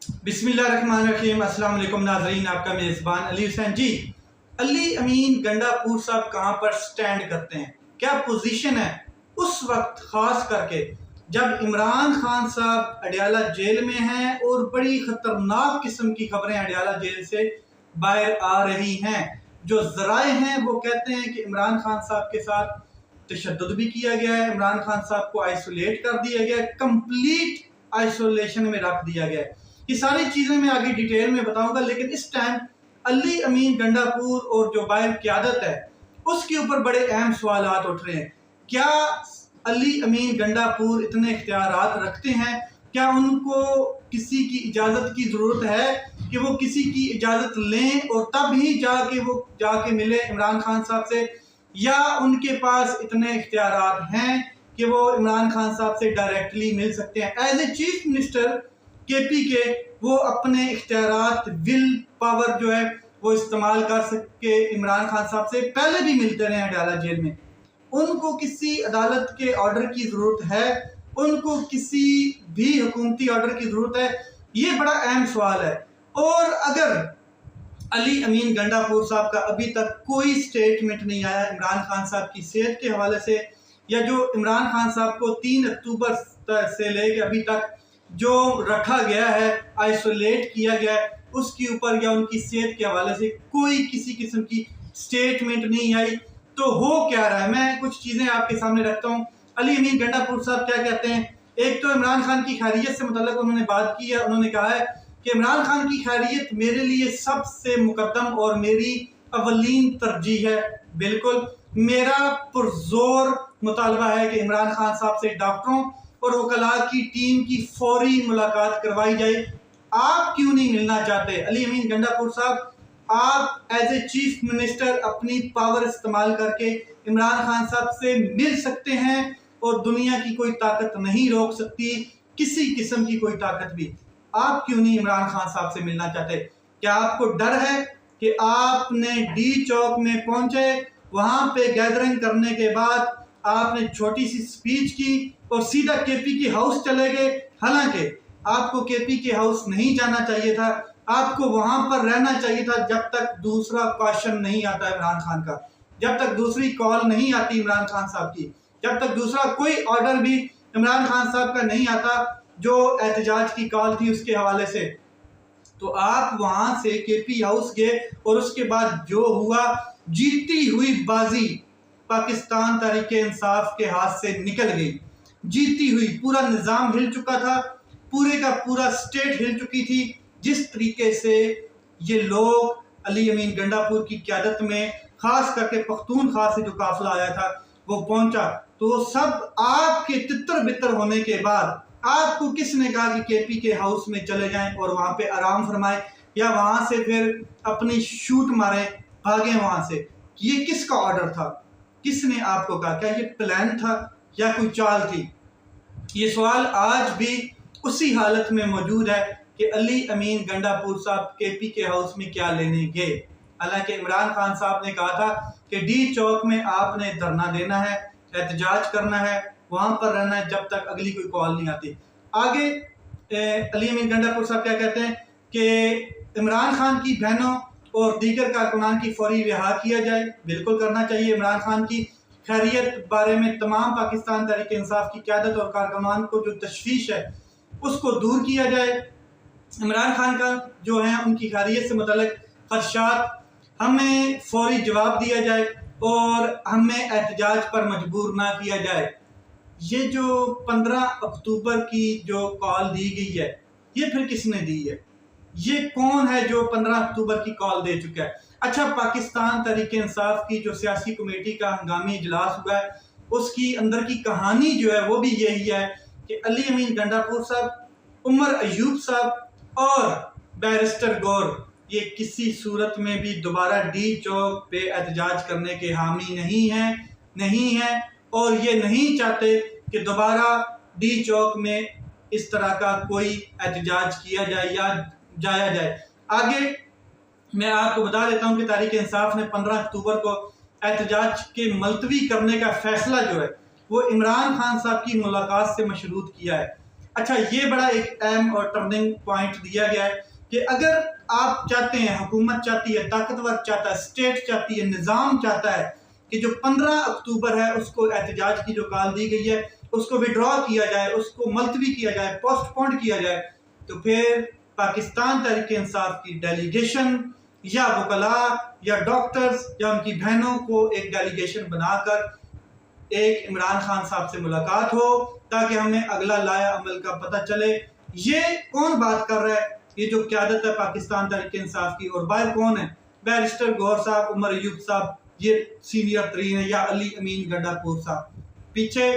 बिस्मिल्लाहिर्रहमानिर्रहीम। अस्सलाम वालेकुम नाज़रीन, आपका मेज़बान अली हुसैन जी। अली अमीन गंडापुर साहब कहाँ पर स्टैंड करते हैं, क्या पोजीशन है उस वक्त, ख़ास करके जब इमरान खान साहब अडयाला जेल में हैं और बड़ी ख़तरनाक किस्म की खबरें अडयाला जेल से बाहर आ रही हैं। जो ज़राए हैं वो कहते हैं कि इमरान खान साहब के साथ तशद्दुद भी किया गया है, इमरान खान साहब को आइसोलेट कर दिया गया है, कंप्लीट आइसोलेशन में रख दिया गया है। ये सारी चीज़ें मैं आगे डिटेल में बताऊंगा, लेकिन इस टाइम अली अमीन गंडापुर और जो बाहर क़यादत है उसके ऊपर बड़े अहम सवालात उठ रहे हैं। क्या अली अमीन गंडापुर इतने इख्तियारात रखते हैं? क्या उनको किसी की इजाज़त की ज़रूरत है कि वो किसी की इजाज़त लें और तब ही जाके मिले इमरान खान साहब से, या उनके पास इतने इख्तियारात हैं कि वो इमरान खान साहब से डायरेक्टली मिल सकते हैं? As a chief minister KP के वो अपने इख्तियारात, विल पावर जो है वो इस्तेमाल कर सके इमरान खान साहब से। पहले भी मिलते रहे अडयाला जेल में। उनको किसी अदालत के ऑर्डर की ज़रूरत है, उनको किसी भी हुकूमती ऑर्डर की ज़रूरत है? ये बड़ा अहम सवाल है। और अगर अली अमीन गंडापुर साहब का अभी तक कोई स्टेटमेंट नहीं आया इमरान खान साहब की सेहत के हवाले से, या जो इमरान खान साहब को 3 अक्टूबर से लेकर अभी तक जो रखा गया है, आइसोलेट किया गया है, उसके ऊपर या उनकी सेहत के हवाले से कोई किसी किस्म की स्टेटमेंट नहीं आई, तो हो क्या रहा है? मैं कुछ चीज़ें आपके सामने रखता हूँ। अली अमीन गंडापुर साहब क्या कहते हैं? एक तो इमरान खान की खैरियत से मुतल्लिक उन्होंने बात की है। उन्होंने कहा है कि इमरान खान की खैरियत मेरे लिए सबसे मुकद्दम और मेरी अवलीन तरजीह है। बिल्कुल, मेरा पुरजोर मुतालबा है कि इमरान खान साहब से डॉक्टरों और वकला की टीम की फौरी मुलाकात करवाई जाए। आप क्यों नहीं मिलना चाहते? अली अमीन गंडापुर साहब, आप एज ए चीफ मिनिस्टर अपनी पावर इस्तेमाल करके इमरान खान साहब से मिल सकते हैं और दुनिया की कोई ताकत नहीं रोक सकती, किसी किस्म की कोई ताकत भी। आप क्यों नहीं इमरान खान साहब से मिलना चाहते? क्या आपको डर है कि आपने डी चौक में पहुंचे, वहां पे गैदरिंग करने के बाद आपने छोटी सी स्पीच की और सीधा केपी के हाउस चले गए? हालांकि आपको केपी के हाउस नहीं जाना चाहिए था, आपको वहां पर रहना चाहिए था जब तक दूसरा क्वेश्चन नहीं आता इमरान खान का, जब तक दूसरी कॉल नहीं आती इमरान खान साहब की, जब तक दूसरा कोई ऑर्डर भी इमरान खान साहब का नहीं आता जो एहतजाज की कॉल थी उसके हवाले से। तो आप वहां से केपी हाउस गए और उसके बाद जो हुआ, जीती हुई बाजी पाकिस्तान तहरीके इंसाफ के हाथ से निकल गई। जीती हुई, पूरा निज़ाम हिल चुका था, पूरे का पूरा स्टेट हिल चुकी थी। जिस तरीके से ये लोग अली अमीन गंडापुर की क़यादत में, खास करके पख्तूनख्वा से जो काफिला आया था वो पहुंचा, तो सब आपके तितर बितर होने के बाद आपको किसने कहा कि केपी के हाउस में चले जाएं और वहां पे आराम फरमाएं, या वहां से फिर अपनी शूट मारें, भागें वहां से? ये किसका ऑर्डर था? किसने आपको कहा? क्या ये प्लान था या कोई चाल थी? ये सवाल आज भी उसी हालत में मौजूद है कि अली अमीन गंडापुर साहब केपी के हाउस में क्या लेने गए। हालांकि इमरान खान साहब ने कहा था कि डी चौक में आपने धरना देना है, एहतजाज करना है, वहां पर रहना है जब तक अगली कोई कॉल नहीं आती। आगे अली अमीन गंडापुर साहब क्या कहते हैं कि इमरान खान की बहनों और दीगर कारकुनान की फौरी रिहा किया जाए। बिल्कुल करना चाहिए। इमरान खान की खैरियत बारे में तमाम पाकिस्तान तहरीक इंसाफ की क़यादत और कारकुनान को जो तशवीश है उसको दूर किया जाए। इमरान खान का जो है उनकी खैरियत से मुतल्लिक खदशात, हमें फौरी जवाब दिया जाए और हमें एहतजाज पर मजबूर ना किया जाए। ये जो 15 अक्टूबर की जो कॉल दी गई है, ये फिर किसने दी है? ये कौन है जो 15 अक्टूबर की कॉल दे चुका है? अच्छा, पाकिस्तान तहरीके इंसाफ की जो सियासी कमेटी का हंगामी इजलास हुआ है, उसकी अंदर की कहानी जो है वो भी यही है कि अली अमीन गंडापुर साहब, उमर अयूब साहब और बैरिस्टर गौर ये किसी सूरत में भी दोबारा डी चौक पे एहतजाज करने के हामी नहीं है और ये नहीं चाहते कि दोबारा डी चौक में इस तरह का कोई एहतजाज किया जाए या जाया जाए। आगे मैं आपको बता देता हूं कि तहरीक इंसाफ ने 15 अक्टूबर को एहतजाज के मुलतवी करने का फैसला जो है वो इमरान खान साहब की मुलाकात से मशरूत किया है। अच्छा, ये बड़ा एक अहम और टर्निंग पॉइंट दिया गया है कि अगर आप चाहते हैं, हुकूमत चाहती है, ताकतवर चाहता है, स्टेट चाहती है, निज़ाम चाहता है कि जो 15 अक्टूबर है उसको एहतजाज की जो कॉल दी गई है उसको विड्रॉ किया जाए, उसको मुलतवी किया जाए, पोस्टपोन किया जाए, तो फिर पाकिस्तान तहरीक इंसाफ की डेलीगेशन या वकला या डॉक्टर्स या उनकी बहनों को एक डेलीगेशन बनाकर एक इमरान खान साहब से मुलाकात हो ताकि हमें अगला लाया अमल का पता चले। ये कौन बात कर रहा है? ये जो क़यादत है पाकिस्तान तहरीक इंसाफ की, और बाहर कौन है? बैरिस्टर गौहर साहब, उमर अयूब साहब, ये सीनियर तरीन है, या अली अमीन गंडापुर साहब। पीछे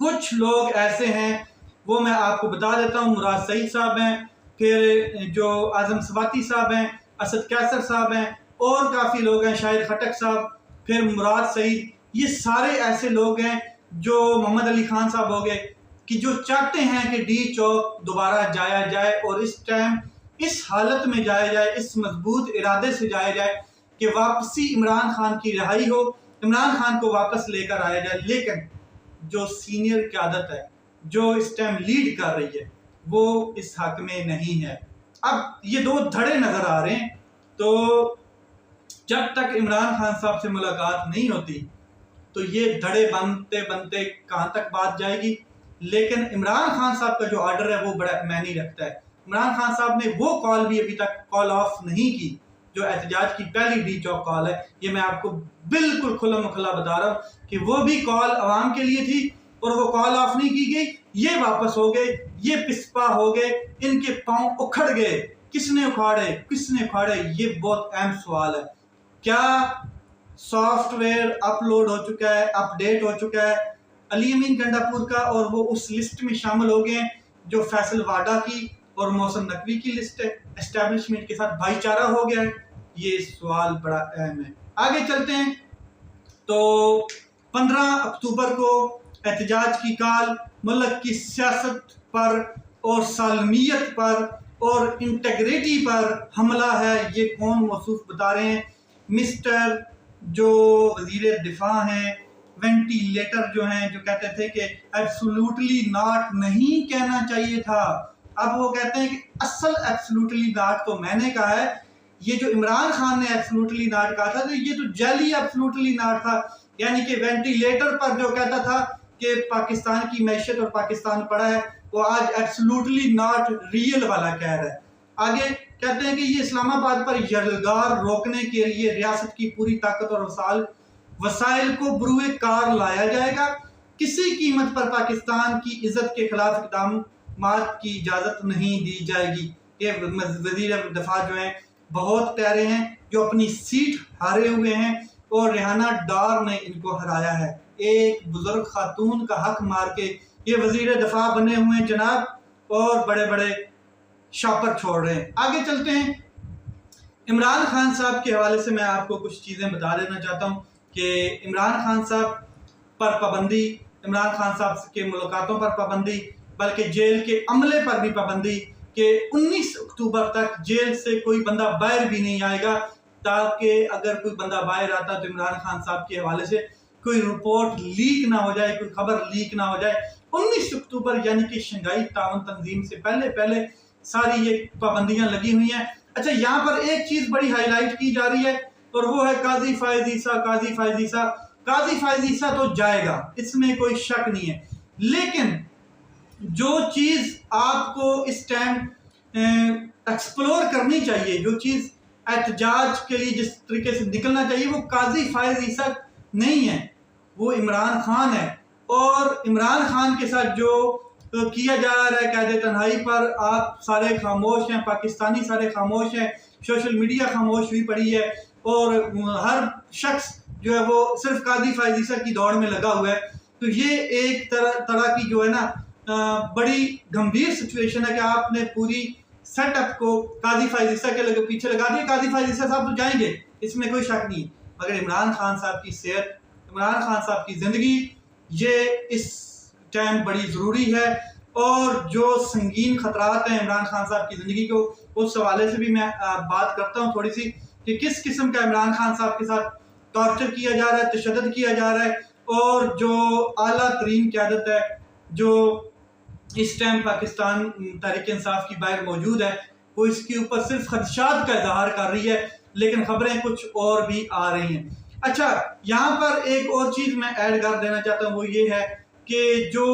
कुछ लोग ऐसे हैं, वो मैं आपको बता देता हूँ। मुराद सईद साहब हैं, फिर जो आजम सवाती साहब हैं, असद कैसर साहब हैं, और काफ़ी लोग हैं, शाहिर खटक साहब, फिर मुराद सईद। ये सारे ऐसे लोग हैं जो मोहम्मद अली खान साहब हो गए कि जो चाहते हैं कि डी चौक दोबारा जाया जाए, और इस टाइम इस हालत में जाया जाए, इस मजबूत इरादे से जाया जाए कि वापसी इमरान खान की रिहाई हो, इमरान खान को वापस लेकर आया जाए। लेकिन जो सीनियर क़यादत है, जो इस टाइम लीड कर रही है, वो इस हक में नहीं है। अब ये दो धड़े नज़र आ रहे हैं। तो जब तक इमरान खान साहब से मुलाकात नहीं होती तो ये धड़े बनते बनते कहाँ तक बात जाएगी। लेकिन इमरान खान साहब का जो ऑर्डर है वो बड़ा मायने रखता है। इमरान खान साहब ने वो कॉल भी अभी तक कॉल ऑफ नहीं की जो एहतजाज की पहली डी चौक कॉल है। ये मैं आपको बिल्कुल खुला मुखला बता रहा हूँ कि वो भी कॉल अवाम के लिए थी और वो कॉल ऑफ नहीं की गई। ये वापस हो गए, ये पिस्पा हो गए, इनके पाँव उखड़ गए। किसने उखाड़े, किसने उखाड़े? ये बहुत अहम सवाल है। क्या सॉफ्टवेयर अपलोड हो चुका है, अपडेट हो चुका है अली अमीन गंडापुर का, और वो उस लिस्ट में शामिल हो गए जो फैसल वाडा की और मौसम नकवी की लिस्ट है? एस्टेब्लिशमेंट के साथ भाईचारा हो गया है? ये सवाल बड़ा अहम है। आगे चलते हैं। तो 15 अक्टूबर को एहतजाज की कॉल मुल्क की सियासत पर और सालमियत पर और इंटेग्रिटी पर हमला है। ये कौन मौसूफ बता रहे हैं? मिस्टर जो वजीर दिफा हैं, वेंटिलेटर जो हैं, जो कहते थे कि एब्सोल्युटली नॉट नहीं कहना चाहिए था, अब वो कहते हैं कि असल एब्सोल्युटली नॉट तो मैंने कहा है। ये जो इमरान खान ने एब्सोल्युटली नॉट कहा था, तो ये तो जाली एब्सोल्युटली नॉट था। यानी कि वेंटिलेटर पर जो कहता था कि पाकिस्तान की मैशत और पाकिस्तान पड़ा है, वो आज एब्सोल्युटली नॉट रियल वाला कह रहा है। आगे कहते हैं कि ये इस्लामाबाद पर यलगार रोकने के लिए रियासत की पूरी ताकत और वसाइल को बरूए कार लाया जाएगा। किसी कीमत पर पाकिस्तान की इज्जत के खिलाफ इक़दाम की इजाज़त नहीं दी जाएगी। ये वज़ीर दफा जो हैं बहुत प्यारे हैं, जो अपनी सीट हारे हुए हैं और रेहाना डार ने इनको हराया है। एक बुजुर्ग खातून का हक मार के ये वज़ीर दफा बने हुए हैं जनाब, और बड़े बड़े शॉपर छोड़ रहे हैं। आगे चलते हैं। इमरान खान साहब के हवाले से मैं आपको कुछ चीज़ें बता देना चाहता हूँ कि इमरान खान साहब पर पाबंदी, इमरान खान साहब के मुलाकातों पर पाबंदी, बल्कि जेल के अमले पर भी पाबंदी कि 19 अक्टूबर तक जेल से कोई बंदा बाहर भी नहीं आएगा, ताकि अगर कोई बंदा बाहर आता तो इमरान खान साहब के हवाले से कोई रिपोर्ट लीक ना हो जाए, कोई खबर लीक ना हो जाए। 19 अक्टूबर यानी कि शंघाई ताउन तंजीम से पहले पहले सारी ये पाबंदियां लगी हुई हैं। अच्छा, यहाँ पर एक चीज़ बड़ी हाईलाइट की जा रही है और वो है काजी फायज ईसा। काजी फायज ईसा, काजी फायज ईसा तो जाएगा, इसमें कोई शक नहीं है। लेकिन जो चीज़ आपको इस टाइम एक्सप्लोर करनी चाहिए, जो चीज़ एहतजाज के लिए जिस तरीके से निकलना चाहिए, वो काजी फायज ईसा नहीं है, वो इमरान खान है। और इमरान खान के साथ जो किया जा रहा है कैद तन्हाई पर, आप सारे खामोश हैं, पाकिस्तानी सारे खामोश हैं, सोशल मीडिया खामोश हुई पड़ी है, और हर शख्स जो है वो सिर्फ काजी फायज ईसा की दौड़ में लगा हुआ है। तो ये एक तरह की जो है ना बड़ी गंभीर सिचुएशन है कि आपने पूरी सेटअप को काजी फायज ईसा के पीछे लगा दिया। काजी फायज ईसा साहब तो जाएंगे, इसमें कोई शक नहीं, मगर इमरान खान साहब की सेहत, इमरान खान साहब की ज़िंदगी, ये इस टाइम बड़ी ज़रूरी है। और जो संगीन खतरात हैं इमरान खान साहब की ज़िंदगी को, उस हवाले से भी मैं बात करता हूँ थोड़ी सी, कि किस किस्म का इमरान खान साहब के साथ टॉर्चर किया जा रहा है, तशद्दुद किया जा रहा है, और जो आला तरीन क़यादत है, जो इस टाइम पाकिस्तान तहरीक इंसाफ की बाहर मौजूद है, वो इसके ऊपर सिर्फ खदशात का इजहार कर रही है, लेकिन खबरें कुछ और भी आ रही हैं। अच्छा, यहाँ पर एक और चीज़ मैं ऐड कर देना चाहता हूँ, वो ये है कि जो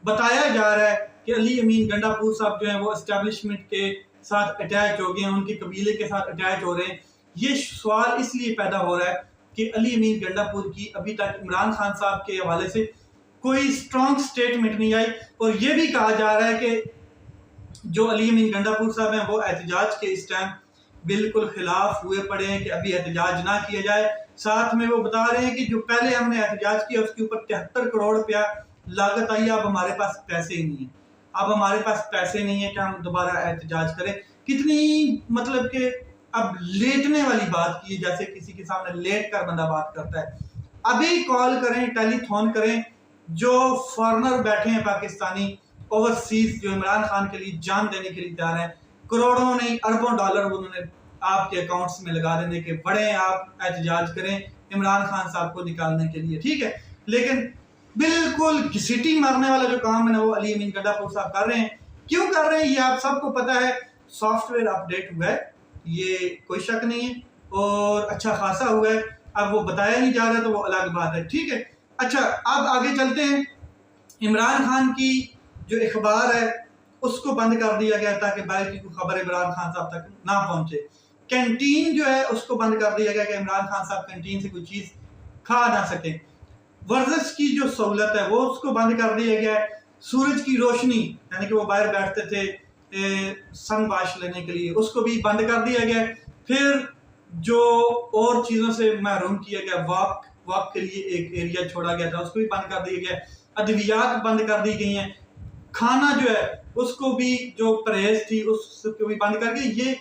बताया जा रहा है कि अली अमीन गंडापुर साहब जो हैं वो एस्टेब्लिशमेंट के साथ अटैच हो गए हैं, उनके कबीले के साथ अटैच हो रहे हैं। ये सवाल इसलिए पैदा हो रहा है कि अली अमीन गंडापुर की अभी तक इमरान खान साहब के हवाले से कोई स्ट्रॉन्ग स्टेटमेंट नहीं आई, और ये भी कहा जा रहा है कि जो अली अमीन गंडापुर साहब हैं वो एहतजाज के इस टाइम बिल्कुल खिलाफ हुए पड़े हैं कि अभी एहतजाज ना किया जाए। साथ में वो बता रहे हैं कि जो पहले हमने एहतजाज किया उसके ऊपर 73 करोड़ रुपया लागत आई, अब हमारे पास पैसे ही नहीं है, अब हमारे पास पैसे नहीं है कि हम दोबारा एहतजाज करें। कितनी मतलब कि अब लेटने वाली बात की, जैसे किसी के सामने लेट कर बंदा बात करता है। अभी कॉल करें, टेलीफोन करें, जो फॉरेनर बैठे हैं पाकिस्तानी ओवरसीज, जो इमरान खान के लिए जान देने के लिए तैयार हैं, करोड़ों नहीं अरबों डॉलर उन्होंने आपके अकाउंट्स में लगा देने के, बड़े आप एहतजाज करें इमरान खान साहब को निकालने के लिए, ठीक है। लेकिन बिल्कुल घिसीटी मारने वाला जो काम है ना वो अली अमीन गंडापुर साहब कर रहे हैं। क्यों कर रहे हैं ये आप सबको पता है, सॉफ्टवेयर अपडेट हुआ है, ये कोई शक नहीं है, और अच्छा खासा हुआ है। अब वो बताया नहीं जा रहा तो वो अलग बात है, ठीक है। अच्छा, अब आगे चलते हैं। इमरान खान की जो अखबार है उसको बंद कर दिया गया ताकि बाहर की कोई खबर इमरान खान साहब तक ना पहुंचे। कैंटीन जो है उसको बंद कर दिया गया कि इमरान खान साहब कैंटीन से कोई चीज़ खा ना सके। वर्जिश की जो सहूलत है वो उसको बंद कर दिया गया है। सूरज की रोशनी यानी कि वो बाहर बैठते थे सन वाश लेने के लिए, उसको भी बंद कर दिया गया है। फिर जो और चीज़ों से महरूम किया गया, वॉक के लिए एक एरिया छोड़ा गया था, उसको भी बंद कर दिया गया। अद्वियात बंद कर दी गई हैं। खाना जो है उसको भी, जो परहेज थी उसको भी बंद करके, ये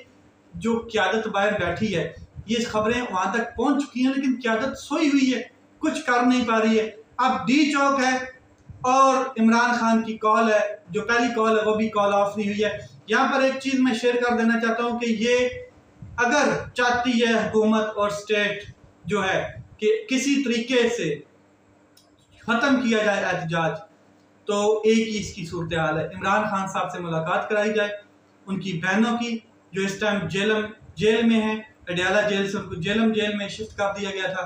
जो क़यादत बाहर बैठी है, ये खबरें वहां तक पहुंच चुकी हैं, लेकिन क़यादत सोई हुई है, कुछ कर नहीं पा रही है। अब डी चौक है और इमरान खान की कॉल है, जो पहली कॉल है वो भी कॉल ऑफ नहीं हुई है। यहाँ पर एक चीज़ मैं शेयर कर देना चाहता हूँ कि ये अगर चाहती है हुकूमत और स्टेट जो है कि किसी तरीके से ख़त्म किया जाए एहतजाज, तो एक ही इसकी सूरत हाल है, इमरान खान साहब से मुलाकात कराई जाए, उनकी बहनों की जो इस टाइम जेल में हैं, अडयाला जेल से उनको जेल में शिफ्ट कर दिया गया था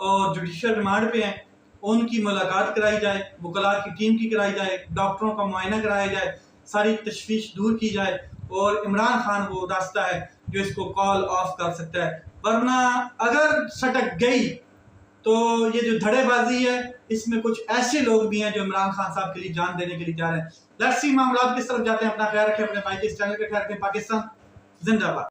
और जुडिशल रिमांड पे हैं, उनकी मुलाकात कराई जाए, वकला की टीम की कराई जाए, डॉक्टरों का मुआयना कराया जाए, सारी तशवीश दूर की जाए, और इमरान खान वो रास्ता है जो इसको कॉल ऑफ कर सकता है। वरना अगर सटक गई तो ये जो धड़ेबाजी है इसमें कुछ ऐसे लोग भी हैं जो इमरान खान साहब के लिए जान देने के लिए जा रहे हैं। लेट्स सी मामला किस तरफ जाते हैं। अपना ख्याल रखें, अपने भाई के इस चैनल का ख्याल रखें। पाकिस्तान जिंदाबाद।